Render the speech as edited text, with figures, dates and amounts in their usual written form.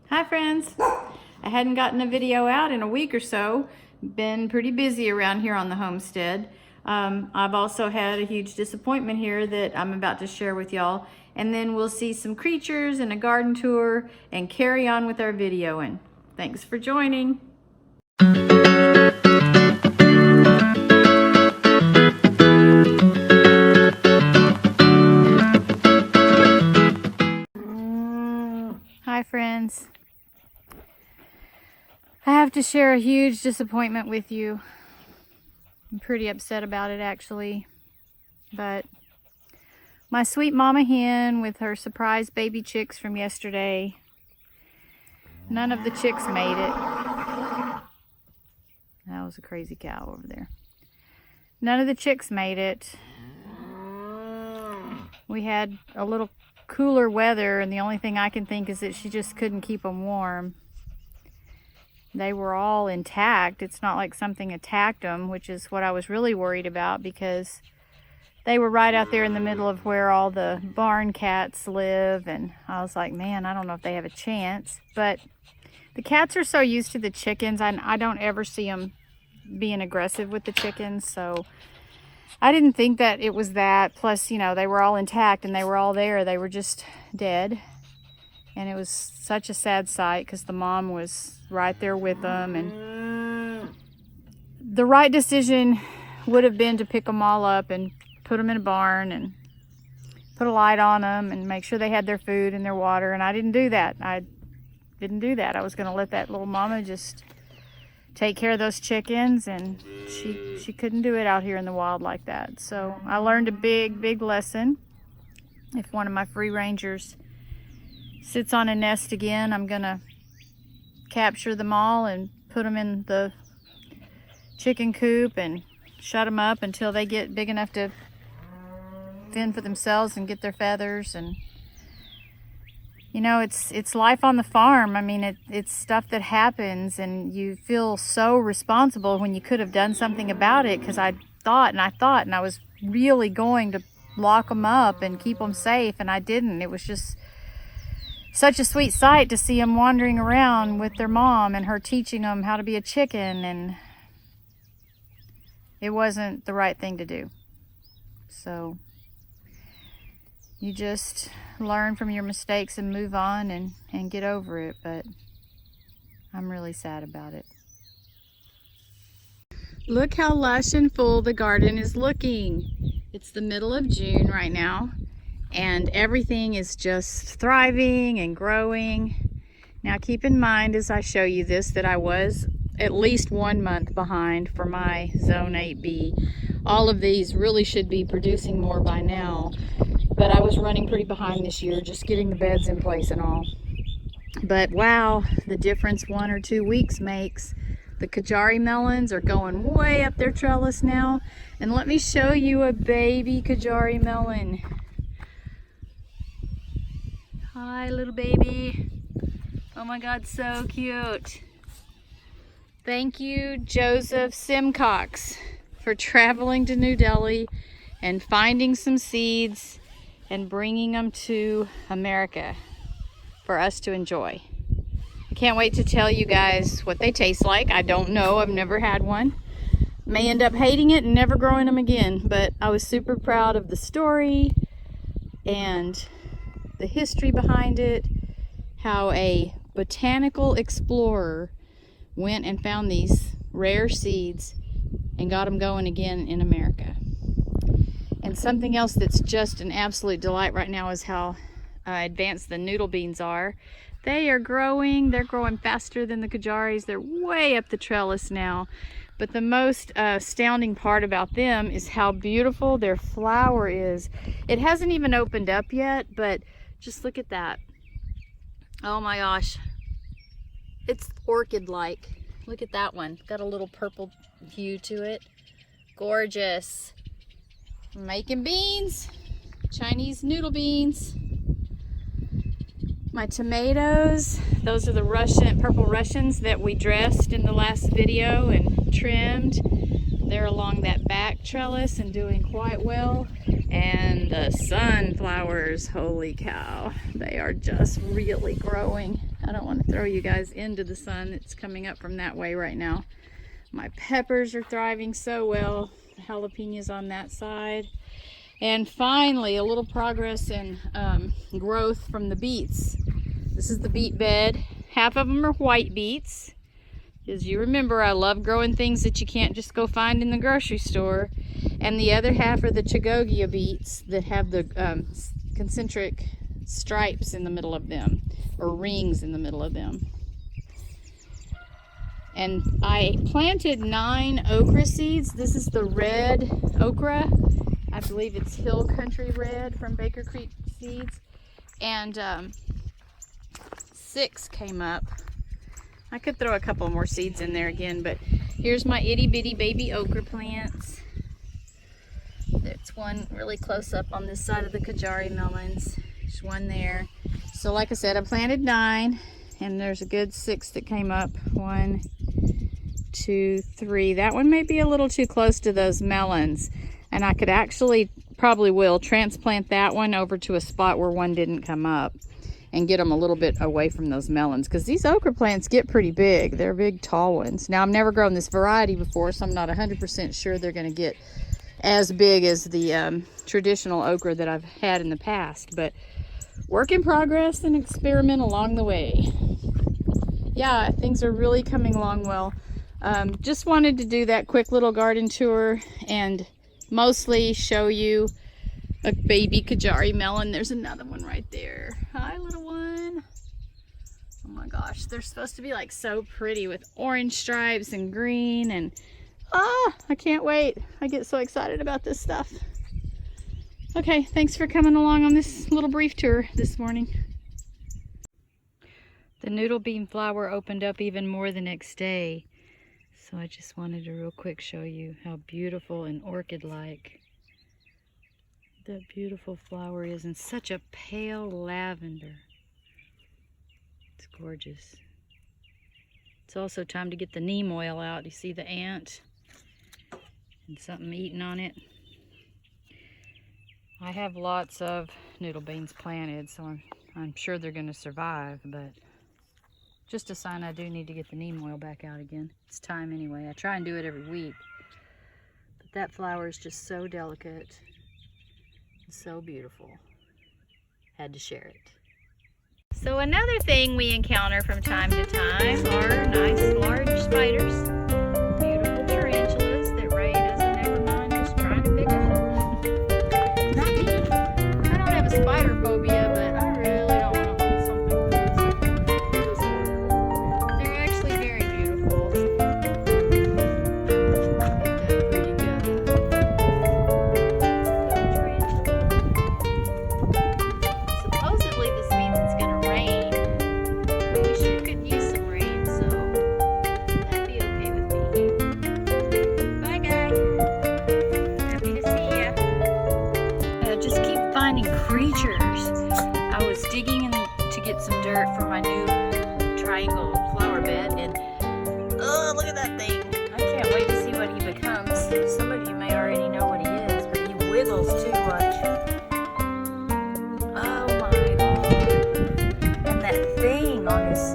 Hi friends! I hadn't gotten a video out in a week or so. Been pretty busy around here on the homestead. I've also had a huge disappointment here that I'm about to share with y'all. And then we'll see some creatures and a garden tour and carry on with our videoing. Thanks for joining. Hi friends. I have to share a huge disappointment with you. I'm pretty upset about it actually, but my sweet mama hen with her surprise baby chicks from yesterday, none of the chicks made it. That was a crazy cow over there. None of the chicks made it. We had a little cooler weather, and the only thing I can think is that she just couldn't keep them warm. They were all intact. It's not like something attacked them, which is what I was really worried about, because they were right out there in the middle of where all the barn cats live, and I was like, man, I don't know if they have a chance. But the cats are so used to the chickens, I don't ever see them being aggressive with the chickens, so I didn't think that it was that. Plus, you know, they were all intact and they were all there. They were just dead. And it was such a sad sight because the mom was right there with them. And the right decision would have been to pick them all up and put them in a barn and put a light on them and make sure they had their food and their water. And I didn't do that. I was going to let that little mama just take care of those chickens, and she couldn't do it out here in the wild like that. So I learned a big lesson. If one of my free rangers sits on a nest again, I'm gonna capture them all and put them in the chicken coop and shut them up until they get big enough to fend for themselves and get their feathers. And you know, it's life on the farm. I mean, it's stuff that happens, and you feel so responsible when you could have done something about it, because I thought and I was really going to lock them up and keep them safe, and I didn't. It was just such a sweet sight to see them wandering around with their mom and her teaching them how to be a chicken, and it wasn't the right thing to do. So you just learn from your mistakes and move on and get over it, but I'm really sad about it. Look how lush and full the garden is looking. It's the middle of June right now, and everything is just thriving and growing. Now keep in mind as I show you this that I was at least 1 month behind for my Zone 8B. All of these really should be producing more by now, but I was running pretty behind this year, just getting the beds in place and all. But wow, the difference 1 or 2 weeks makes. The Kajari melons are going way up their trellis now. And let me show you a baby Kajari melon. Hi, little baby. Oh my God, so cute. Thank you, Joseph Simcox, for traveling to New Delhi and finding some seeds and bringing them to America for us to enjoy. I can't wait to tell you guys what they taste like. I don't know, I've never had one. May end up hating it and never growing them again, but I was super proud of the story and the history behind it, how a botanical explorer went and found these rare seeds and got them going again in America. And something else that's just an absolute delight right now is how advanced the noodle beans are. They are growing. They're growing faster than the Kajaris. They're way up the trellis now. But the most astounding part about them is how beautiful their flower is. It hasn't even opened up yet, but just look at that. Oh my gosh. It's orchid-like. Look at that one. Got a little purple hue to it. Gorgeous. Making beans, Chinese noodle beans. My tomatoes, those are the purple Russians that we dressed in the last video and trimmed. They're along that back trellis and doing quite well. And the sunflowers, holy cow, they are just really growing. I don't want to throw you guys into the sun. It's coming up from that way right now. My peppers are thriving so well. The jalapenos on that side. And finally, a little progress in growth from the beets. This is the beet bed. Half of them are white beets. As you remember, I love growing things that you can't just go find in the grocery store. And the other half are the Chigogia beets that have the concentric stripes in the middle of them, or rings in the middle of them. And I planted 9 okra seeds. This is the red okra. I believe it's Hill Country Red from Baker Creek Seeds. And 6 came up. I could throw a couple more seeds in there again, but here's my itty bitty baby okra plants. There's one really close up on this side of the Kajari melons. There's one there. So like I said, I planted 9, and there's a good 6 that came up. 1, 2, 3. That one may be a little too close to those melons, and I could actually, probably will, transplant that one over to a spot where one didn't come up and get them a little bit away from those melons, because these okra plants get pretty big. They're big, tall ones. Now, I've never grown this variety before, so I'm not 100% sure they're going to get as big as the traditional okra that I've had in the past, but work in progress and experiment along the way. Yeah, things are really coming along well. Just wanted to do that quick little garden tour and mostly show you a baby Kajari melon. There's another one right there. Hi, little one. Oh my gosh, they're supposed to be like so pretty with orange stripes and green, and I can't wait. I get so excited about this stuff. Okay, thanks for coming along on this little brief tour this morning. The noodle bean flower opened up even more the next day, so I just wanted to real quick show you how beautiful and orchid-like that beautiful flower is, and such a pale lavender. It's gorgeous. It's also time to get the neem oil out. You see the ant and something eating on it. I have lots of noodle beans planted, so I'm sure they're going to survive, but just a sign I do need to get the neem oil back out again. It's time anyway. I try and do it every week, but that flower is just so delicate. So beautiful. Had to share it. So another thing we encounter from time to time are nice large spiders. Beautiful tarantulas that Ray doesn't ever mind just trying to pick up. Not me. I don't have a spider phobia, but I really don't want to hold something close. They're actually very beautiful. Pretty good. Supposedly this means it's going to rain. We sure could use some rain, so that'd be okay with me. Bye, guys. Happy to see ya. I just keep finding creatures. I was digging to get some dirt for my new triangle flower bed, and oh, look at that thing. I can't wait to see what he becomes. Some of you may already know what he is, but he wiggles too much. Oh my God. And that thing on his